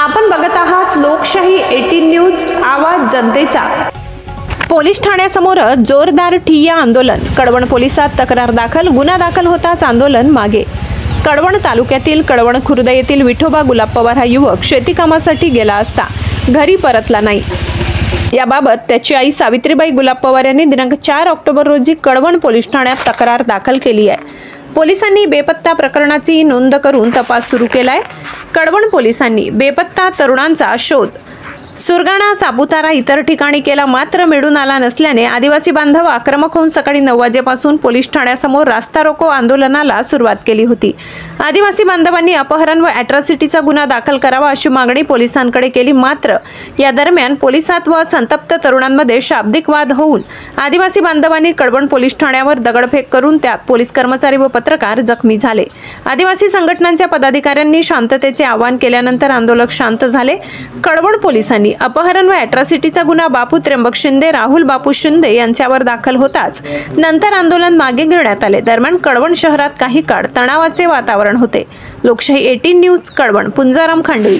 आपण बघत आहात लोकशाही 18 न्यूज, आवाज जनतेचा। पोलीस ठाण्यासमोर जोरदार ठिय्या आंदोलन। कळवण पोलिसात तक्रार दाखल, गुन्हा दाखल होताच आंदोलन मागे। कळवण तालुक्यातील कळवण खुर्द येथील विठोबा गुलाब पवार हा युवक शेती कामासाठी गेला असता घरी परतला नाही। याबाबत त्याची आई सावित्रीबाई गुलाब पवार यांनी दिनांक 4 ऑक्टोबर रोजी कळवण पोलीस ठाण्यात तक्रार दाखल केली आहे। पोलिसांनी बेपत्ता प्रकरणाची नोंद करून तपास सुरू केलाय। कळवण पोलिसांनी बेपत्ता तरुणांचा शोध सुरगाणा, सापुतारा इतर ठिकाणी केला, मात्र मिळून आला नसल्याने आदिवासी बांधव आक्रमक होऊन सकाळी 9 वाजेपासून पोलीस ठाण्यासमोर रास्ता रोको आंदोलनाला सुरुवात केली होती। आदिवासी बांधवांनी अपहरण व अॅट्रॉसिटीचा गुन्हा दाखल करावा अशी मागणी पोलिसांकडे केली, मात्र या दरम्यान पोलिसात व संतप्त तरुणांमध्ये शाब्दिक वाद होऊन आदिवासी बांधवांनी कळवण पोलीस ठाण्यावर दगडफेक करून त्यात पोलीस कर्मचारी व पत्रकार जखमी झाले। आदिवासी संघटनांच्या पदाधिकाऱ्यांनी शांततेचे आवाहन केल्यानंतर आंदोलक शांत झाले। कळवण पोलिसांनी अपहरण व अॅट्रॉसिटीचा गुन्हा बापू त्र्यंबक शिंदे, राहुल बापू शिंदे यांच्यावर दाखल होताच नंतर आंदोलन मागे घेण्यात आले। दरम्यान कळवण शहरात काही काळ तणावाचे वातावरण होते। लोकशाही 18 न्यूज कळवण, पुंजाराम खांडवी।